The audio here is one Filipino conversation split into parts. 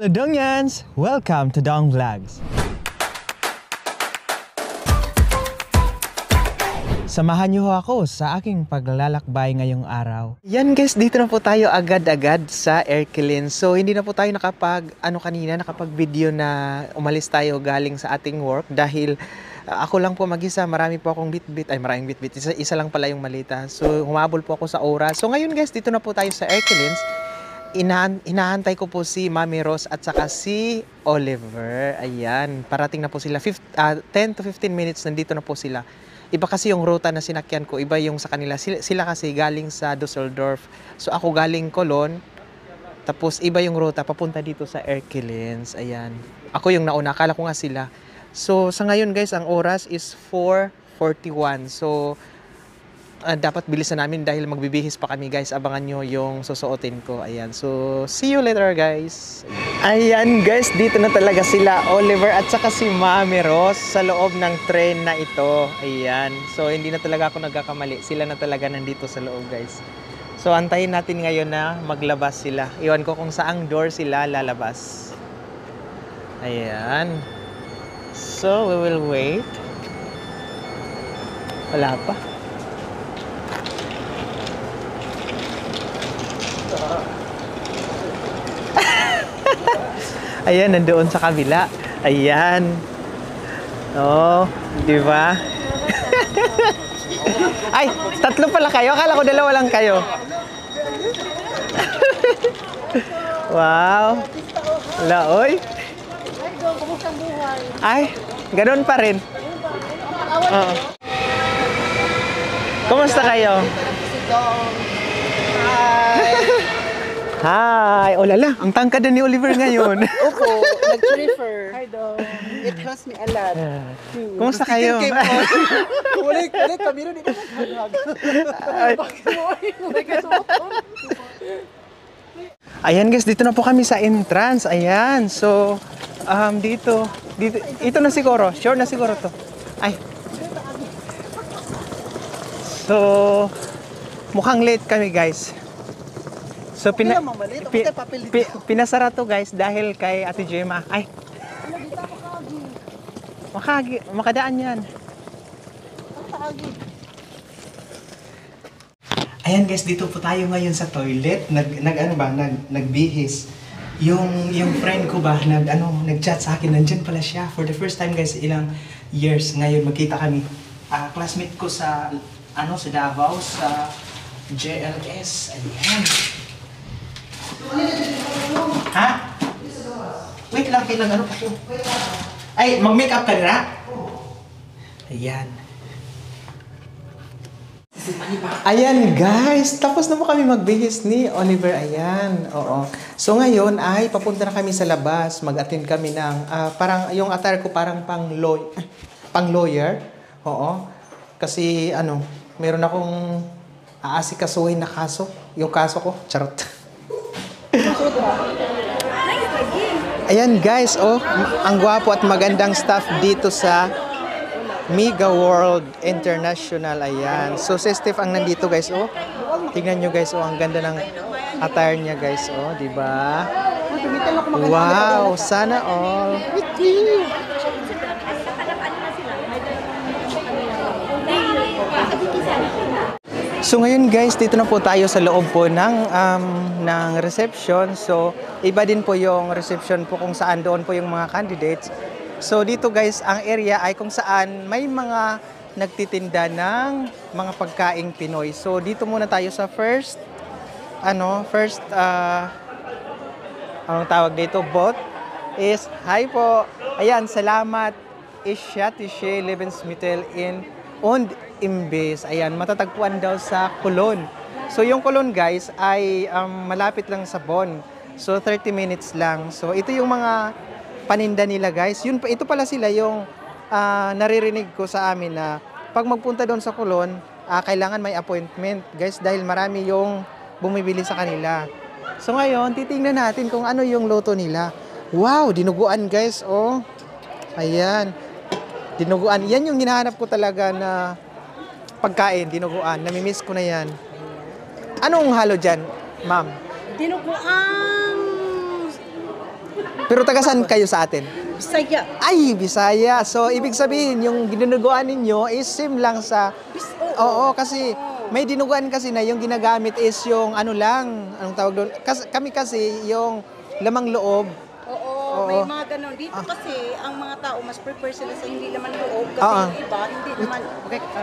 Hello Dongyans! Welcome to Dong Vlogs. Samahan niyo ako sa aking paglalakbay ngayong araw. Yan guys, dito na po tayo agad-agad sa Erkelin. So hindi na po tayo nakapag-video na umalis tayo galing sa ating work dahil ako lang po mag-isa, marami po akong maraming bitbit. Isa lang pala yung malita. So humabol po ako sa oras. So ngayon guys, dito na po tayo sa Erkelin. Hinahantay ko po si Mami Rose at saka si Oliver. Ayan, parating na po sila. 10 to 15 minutes nandito na po sila. Iba kasi yung ruta na sinakyan ko, iba yung sa kanila. Sila kasi galing sa Düsseldorf. So ako galing Cologne. Tapos iba yung ruta papunta dito sa Erkelins. Ayan. Ako yung nauna, akala ko nga sila. So sa ngayon guys, ang oras is 4:41. So dapat bilisan namin dahil magbibihis pa kami guys. Abangan nyo yung susuotin ko. Ayan. So, see you later guys. Ayan guys, dito na talaga sila Oliver at saka si Mami Rose sa loob ng train na ito. Ayan. So, hindi na talaga ako nagkakamali. Sila na talaga nandito sa loob guys. So, antayin natin ngayon na maglabas sila. Iwan ko kung saang door sila lalabas. Ayan. So, we will wait. Wala pa. Ayan, nandoon sa kabila. Ayan. Oh, di ba? Ay, tatlo pala kayo. Akala ko dalawa lang kayo. Wow. Laoy. Ay, ganoon pa rin. Oo. Kumusta kayo? Hi! Oh lala, ang tangkad ni Oliver ngayon. Opo, nag-prefer. Hi, Dong. It helps me a lot. Kumusta kayo? Kulik, kami rin dito. Bakit mo? Ayan guys, dito na po kami sa entrance. Ayan, so, dito, ito na siguro. Sure na siguro to. Ay. So, mukhang late kami guys. So, pinasara to guys dahil kay Ate Gemma. Ay. Makadaan yan. Ayan guys, dito po tayo ngayon sa toilet. Nagbihis. Yung friend ko ba, nag-chat sa akin. Nandyan pala siya. For the first time guys, ilang years ngayon magkita kami. Classmate ko sa Davao, sa JLS. Ayan. Ha? Wait lang, kailang pa siya? Ay, mag-makeup ka na? Ayan. Ayan guys, tapos na po kami magbihis ni Oliver. Ayan, oo. So ngayon ay papunta na kami sa labas. Mag-attend kami ng, parang yung attire ko parang pang lawyer. Oo. Kasi meron akong aasikasuhin na kaso. Yung kaso ko, charot. Ayan guys, ang gwapo at magandang staff dito sa Mega World International. Ayan. So si Steph ang nandito guys, tingnan nyo guys, ang ganda ng attire niya guys, di ba? Wow, sana all. So ngayon guys, dito na po tayo sa loob po ng reception. So iba din po yung reception po kung saan doon po yung mga candidates. So dito guys, ang area ay kung saan may mga nagtitinda ng mga pagkaing Pinoy. So dito muna tayo sa anong tawag dito, booth is, hi po. Ayan, salamat. Isyatische Lebensmittel und Imbes. Ayan, matatagpuan daw sa Cologne. So yung Cologne guys ay malapit lang sa Bonn. So 30 minutes lang. So ito yung mga paninda nila guys. Ito pala sila yung naririnig ko sa amin na pag magpunta doon sa Cologne, kailangan may appointment guys dahil marami yung bumibili sa kanila. So ngayon, titingnan natin kung ano yung luto nila. Wow, dinuguan guys, Ayan. Dinuguan. Yan yung hinahanap ko talaga na pagkain, dinuguan. Namimiss ko na yan. Anong halo dyan, ma'am? Dinuguan Pero tagasan kayo sa atin? Bisaya. Ay, Bisaya. So, ibig sabihin, yung dinuguan ninyo is same lang sa... Oo, kasi may dinuguan kasi na yung ginagamit is yung ano lang, anong tawag doon? Kami kasi yung lamang loob. Oo, may mga ganun. Dito kasi, ang mga tao, mas prefer sila sa hindi naman loob. Kasi Oo. yung iba, hindi naman,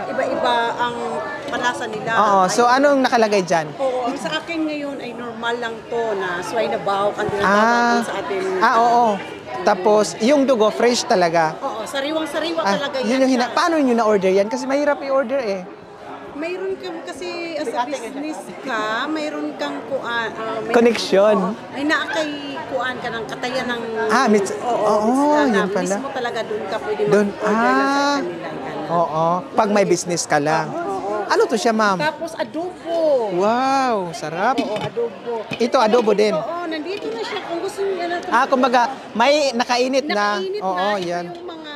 iba-iba ang panlasa nila. Oo, so anong nakalagay dyan? Oo, ang sa akin ngayon ay normal lang to na swine na bahok ang Ah, tinatawag sa atin. oo. Tapos, yung dugo, fresh talaga. Oo, sariwang-sariwa Ah, talaga yun yan. yung siya. paano nyo na-order yan? Kasi mahirap i-order eh. Mayroon kang kasi as a business ka, mayroon kang kuan, may Connection. Ay naakay kuan ka ng katayan ng Oo, na yun pala. mismo talaga doon ka pwede Doon, mag-order lang sa kanila. Oo, pag may business ka lang. Ano to siya, ma'am? Tapos adobo. Wow, sarap. Oo, adobo. Ito, adobo din. Oo, nandito na siya kung gusto niyo na. Kumbaga, may nakainit na. Nakainit Oo, na. yan. Ito yung mga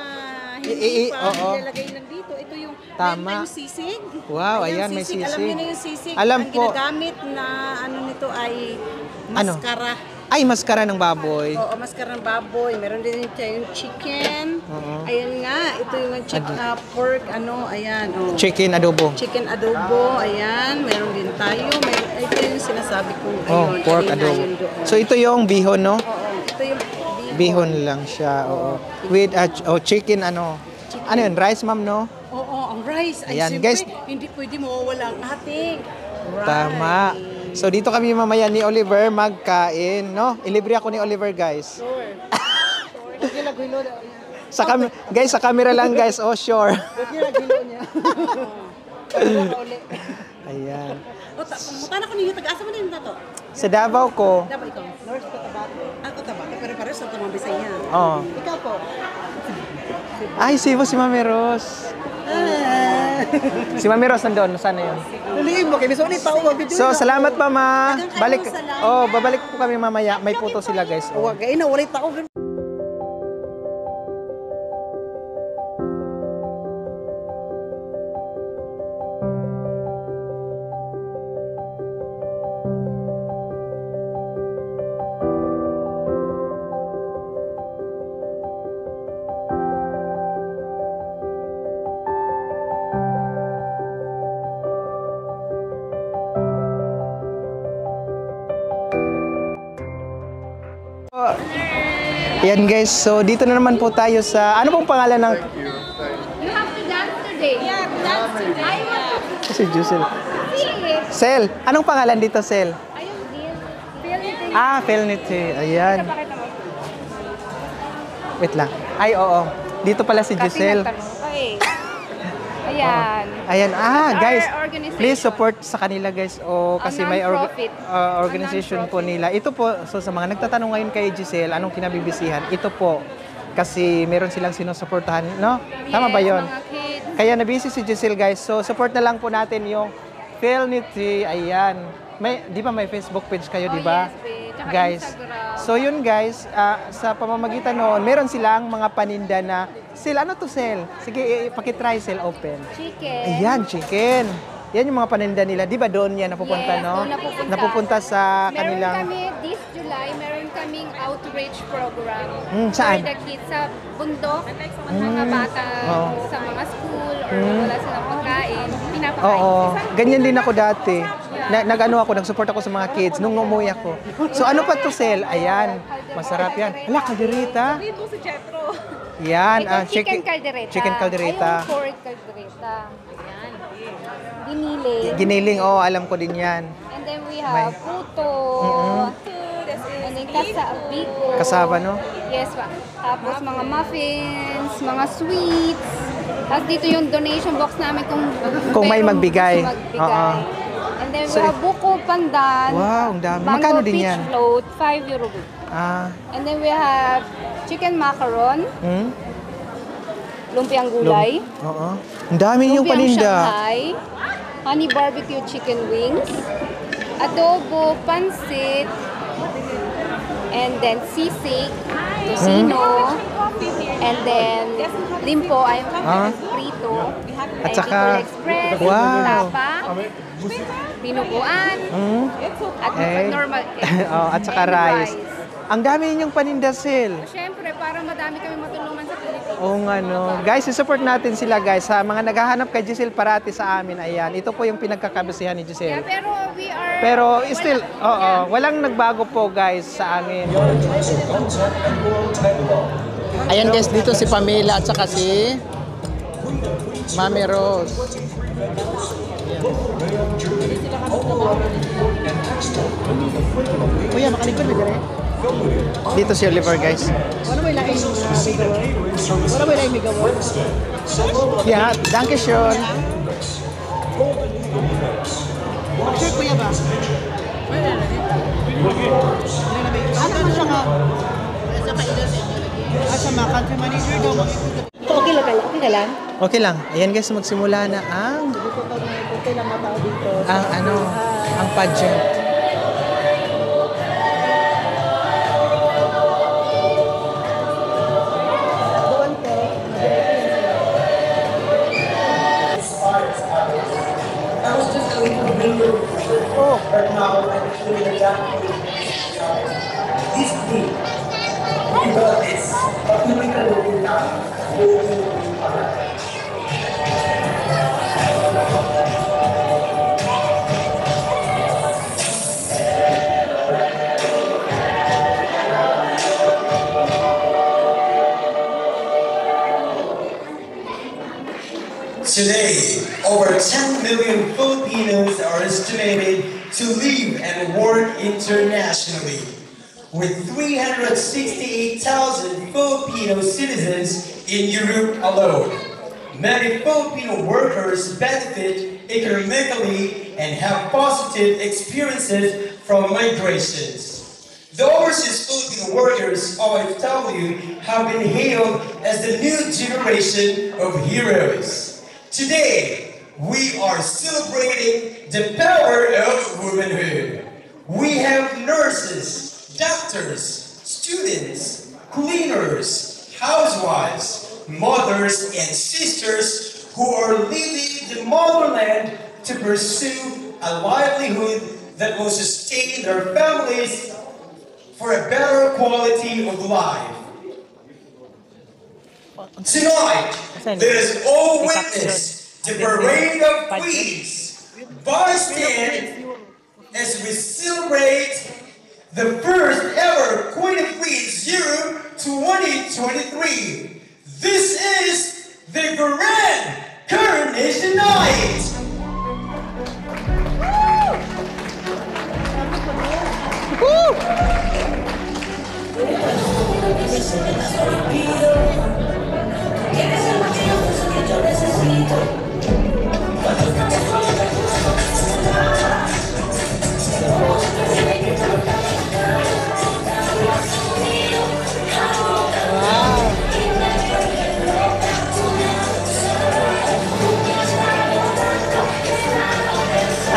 hindi pa oo. nilalagay nandito. Ito yung Tama. may sisig. Wow, ayan, may Alam sisig. niyo na yung sisig. Alam ang po. ginagamit na ano nito ay Ano? maskara. Ay, maskara ng baboy. Oo, maskara ng baboy. Meron din yung chicken. Oo. Ayan nga, ito yung pork, ano, ayan. Oh. Chicken adobo. Chicken adobo, ayan. Meron din tayo. Ito yung sinasabi kong, Oh, ayun, pork kanina adobo. yun doon. So, ito yung bihon, no? Oo, ito yung Bihon lang siya, oo. With chicken, ano? Ano yun? Rice, ma'am, no? Oo, ang rice. Ay, Ayan, siyempre, guys. hindi pwede mawawala ang ating rice. Tama. So, dito kami mamaya ni Oliver magkain, no? Ilibre ako ni Oliver, guys. Sure. Sige, lagulo na. Guys, sa camera lang, guys. Oh, sure. Sige, lagulo niya. Ayan. Pumunta na ko ninyo. Taga-asa mo din to? Sa Davao ko, Dapat ikaw. North Cotabato. Cotabato. Pero pares sa tamang Bisaya. oh. Ikaw po. Ay, si Mami Ros. Si Mami Ros nandun. Saan na yun? Naliim mo. Kaya ulit tao mag-video. So, salamat, Mama. Daghang kayong salamat. Babalik po kami mamaya. May puto sila, guys. Oh. Huwag kayo na. Ulit tao. Ayan, guys. So, dito na naman po tayo sa... Ano pong pangalan ng... You have to dance today. Yeah, dance today. I want to Si Jusel. see it. Sel. Anong pangalan dito, Sel? Ayun din. Feel it. Felnity. Ayan. Pakita mo. Wait lang. Ay, oo. Dito pala si Jusel. Okay. Ayan. Ayan. Guys. Our organization. Please support sa kanila, guys. Kasi may non-profit. organization po nila. Ito po, so sa mga nagtatanong ngayon kay Giselle, anong kinabibisihan? Ito po. Kasi meron silang sinusuportahan, no? Tama ba Yes, yon? mga kids. Kaya nabisi si Giselle, guys. So, support na lang po natin yung Felnity. Ayan. Di ba may Facebook page kayo, di ba? Yes, babe. Tsaka Guys. Instagram. So, yun, guys. Sa pamamagitan noon, meron silang mga paninda na, Sel, ano to, Sel? Sige, pakitry, Sel, open. Chicken. Ayan, chicken. Yan yung mga paninda nila. Di ba doon yan napupunta, Yes, no? doon napupunta. Napupunta sa Meron kanilang... kami this July, meron kaming outreach program. Saan? For the kids sa bundok, mga bata Oo. sa mga school or wala silang pagkain, pinapakain. Oo, ganyan din ako dati. Nag-support ako sa mga kids nung umuwi ako. So ano pa to, Sel? Ayan, masarap yan. Hala, kaldereta. Dito si Jetro. Yan, Ito, chicken caldereta. Chicken caldereta. Ayun, pork caldereta. Ayan. Ginili. Giniling, alam ko din yan. And then we have puto. And then biko. Kasaba, no? Yes, pa. Tapos mga muffins, mga sweets. Tapos dito yung donation box namin Kung may merong magbigay. gusto magbigay. Oo. And then we So, have buko pandan. Wow, ang dami. Mango Magkano din peach yan? float, 5 euro. And then we have chicken macaron, lumpiang gulay, Oo. Ang dami yung lumpiang paninda. Shanghai, honey barbecue chicken wings, adobo, pansit, and then sisig, tocino, and then limpo, ay prito, At ay saka, Bicol Express, wow. tapa, pinuguan, at Eh. normal, At saka and rice. Ang dami ninyong paninda, Sil. Siyempre, para madami kami matulungan sa Pilipinas. Oo nga, no. Guys, support natin sila, guys. Sa mga naghahanap kay Giselle parati sa amin, ayan. Ito po yung pinagkakabisihan ni Yeah, Giselle. pero we are... Pero still, oo, walang nagbago po, guys, sa amin. Ayan, guys, dito si Pamela at saka si Mami Rose. Kuya, makalikod na gano'n. Dito si Oliver, guys. Ano ba ilaing migawa? Ano ba ilaing migawa? Yeah, danke schön. Sure, kuya ba? Ano mo siya ka? Sa mga country manager daw. Okay lang kayo? Okay lang? Okay lang. Ayan, guys, magsimula na ang Okay lang matao dito. ang pageant. Today, over 10 million Filipinos are estimated to live and work internationally, with 368,000 Filipino citizens in Europe alone. Many Filipino workers benefit economically and have positive experiences from migrations. The overseas Filipino workers, OFW, have been hailed as the new generation of heroes. Today, we are celebrating the power of womanhood. We have nurses, doctors, students, cleaners, housewives, mothers, and sisters who are leaving the motherland to pursue a livelihood that will sustain their families for a better quality of life. Tonight, let us all witness the parade of queens. Bystand as we celebrate the first ever Queen of Queens Europe 2023. This is the Grand Coronation Night.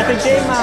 Ate Jema.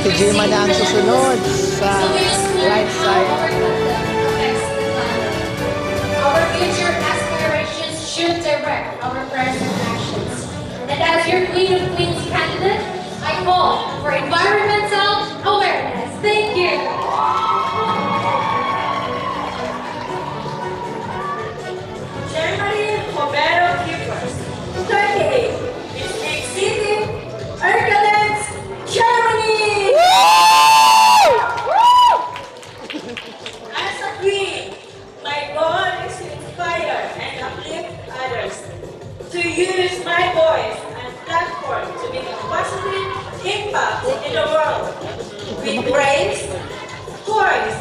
Ate Gemma na ang susunod sa right side. Our future aspirations should direct our present actions. And as your Queen of Queens candidate, I call for environmental awareness. Thank you. Germany Romero Keepers, 38, is exiting Erkelenz, Germany! As a queen, my goal is to inspire and uplift others, to use my voice and platform to make a positive impact in the world with grace, courage,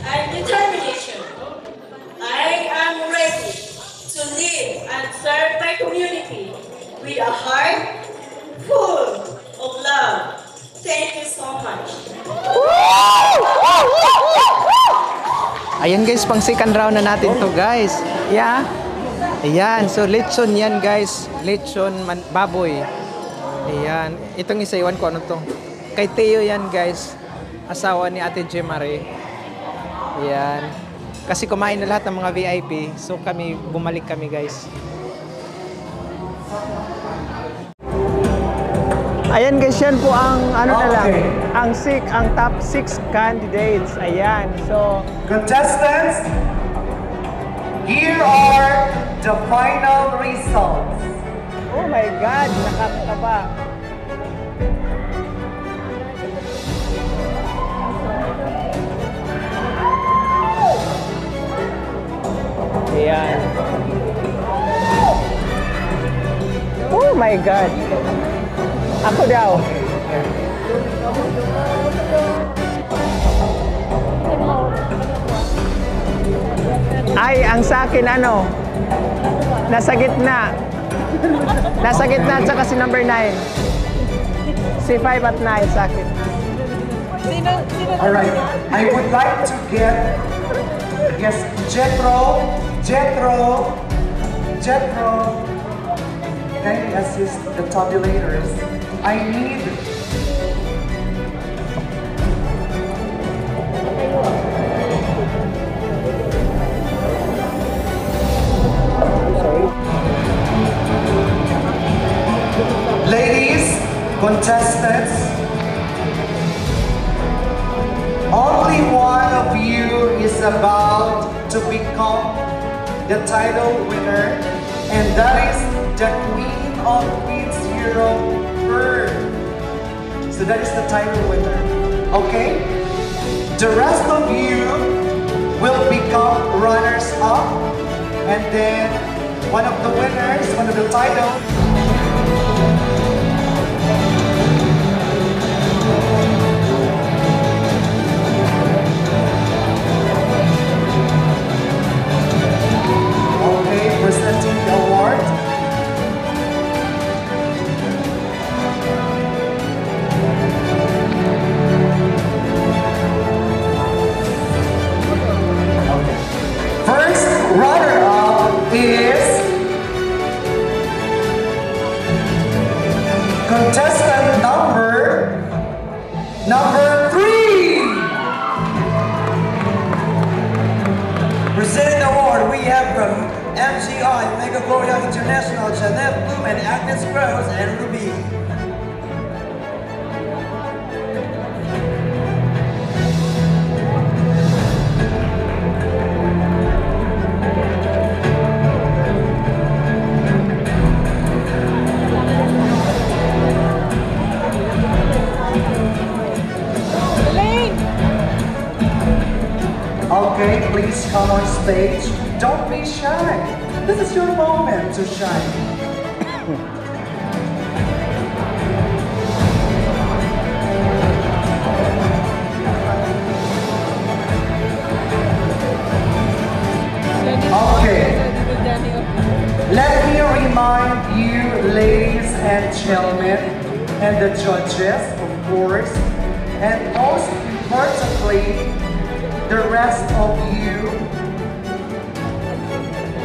and determination. I am ready to live and serve my community with a heart full of love. Thank you so much. Ayan guys, pang second round na natin to guys. Yeah. Ayan, so lechon yan guys. Lechon baboy. Ayan, itong isa iwan ko ano to. Kay Teo yan guys. Asawa ni Ate Jemare. Ayan. Kasi kumain na lahat ng mga VIP. So bumalik kami guys. Ayan guys, yan po ang ano na lang. Ang top 6 candidates. Ayan. So Contestants, here are the final results. oh my God, nakakaba. Ayan. Oh my God. Ako daw. Ay, ang sa akin ano? Nasa gitna. Nasa gitna at saka si number 9. Si 5 at 9 sa akin. All right, I would like to get, yes, Jethro. Can you assist the tabulators? I need ladies, contestants, only one of you is about to become the title winner, and that is the Queen of Queens Hero Bird. So that is the title winner. Okay? The rest of you will become runners-up, and then one of the winners, one of the titles. Okay, presenting the award. Okay. First runner-up is contestant number 3. Presenting the award we have from MGI, Mega Gloria International, Jeanette Bloom and Agnes Rose and Ruby. Okay, please come on stage. Don't be shy. This is your moment to shine. Okay. Let me remind you, ladies and gentlemen, and the judges, of course, and most importantly, the rest of you.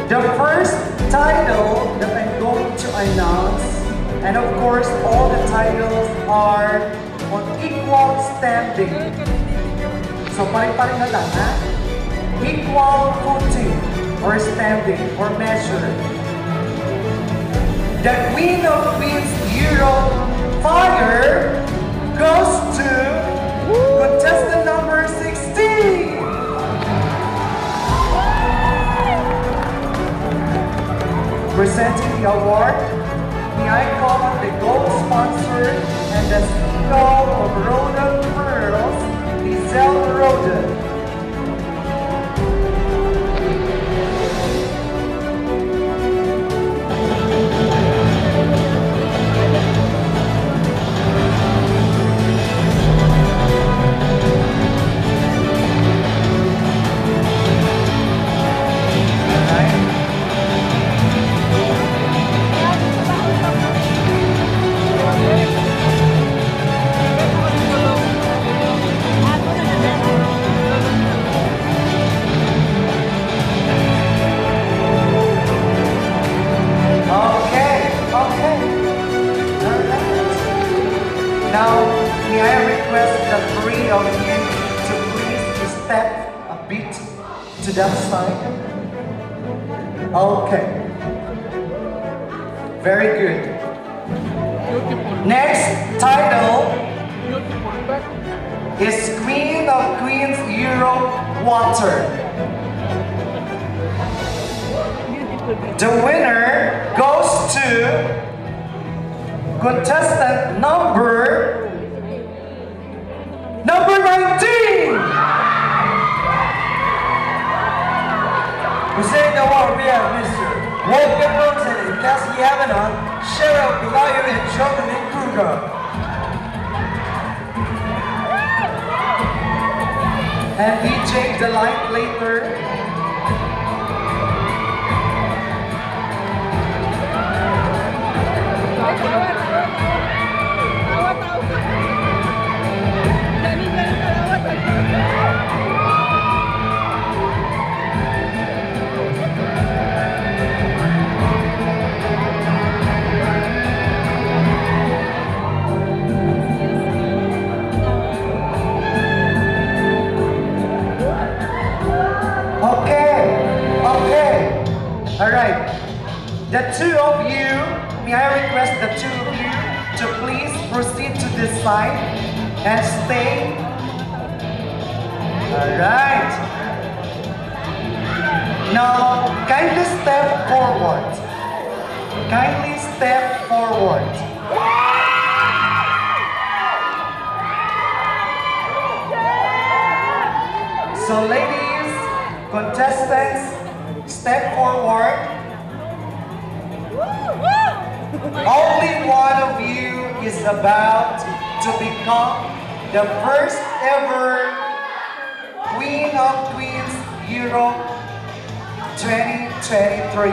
The first title that I'm going to announce, and of course all the titles are on equal standing. So pare-pare na lang, ha? Equal footing or standing or measure. The Queen of Queens Europe Fire goes to contestant number 16. Presenting the award, may I call on the gold sponsor and the CEO of Rodan Pearls, Lizelle Rodan. Now, may I request the three of you to please step a bit to that side? Okay. Very good. Next title is Queen of Queens Europe Water. The winner goes to contestant number 19. Presenting the award, we have Mr. Wolfgang Rosen and Cassie Avedon, Cheryl Pelayo and Jonathan Kruger. And DJ Delight later. Alright, the two of you, may I request the two of you to please proceed to this side and stay. Alright. Now, kindly step forward. Kindly step forward. So ladies, contestants, step forward. Only one of you is about to become the first ever Queen of Queens Europe 2023.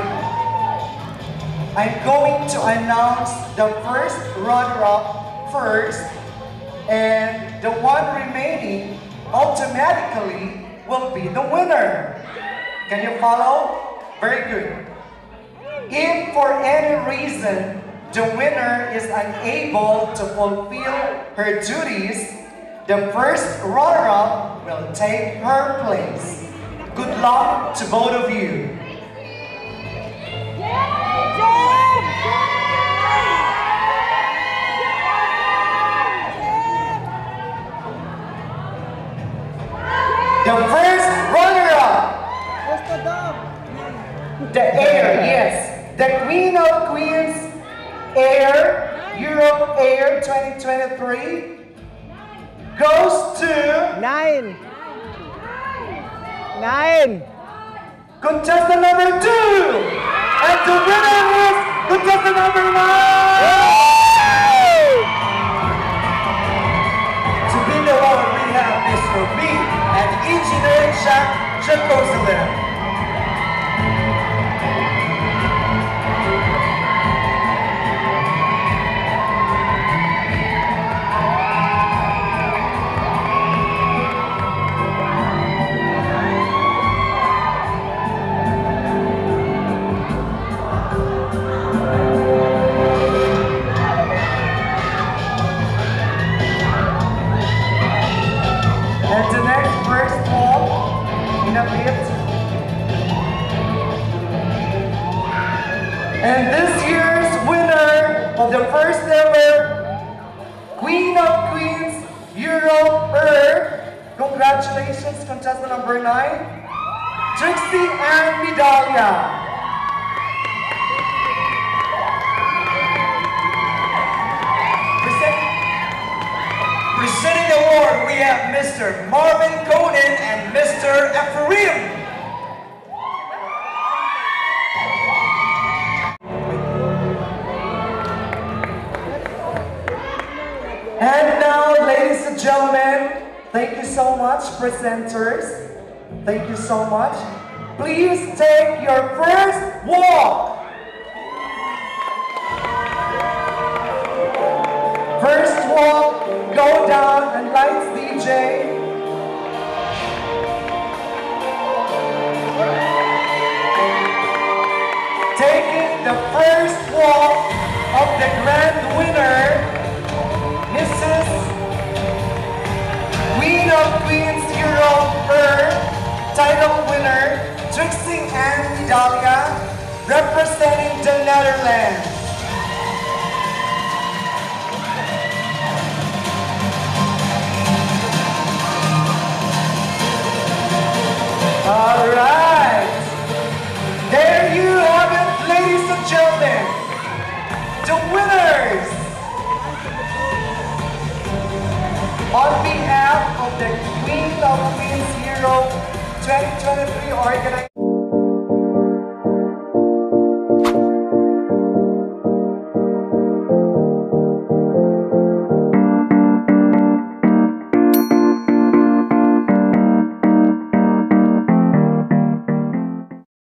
I'm going to announce the first runner-up first, and the one remaining automatically will be the winner. Can you follow? Very good. If for any reason the winner is unable to fulfill her duties, the first runner-up will take her place. Good luck to both of you. The first runner-up, the Air, yes. The Queen of Queens Air, Europe Air 2023 goes to 9. contestant number 2. And the winner is contestant number 9. To be the award, we have Mr. B and Engineer Jack Jacozler. And this year's winner of the first ever Queen of Queens Europe Earth, congratulations, contestant number 9, Trixie Ann Midalia. Presenting the award, we have Mr. Marvin Conan and Mr. Ephraim. And now, ladies and gentlemen, thank you so much, presenters. Thank you so much. Please take your first walk. First walk, go down and lights DJ. Taking the first walk of the grand winner, Mrs. Queen of Queens Europe Earth title winner, Trixie Ann Midalia, representing the Netherlands. All right, there you have it, ladies and gentlemen, the winners. On behalf of the Queen of Queens Europe 2023 organization.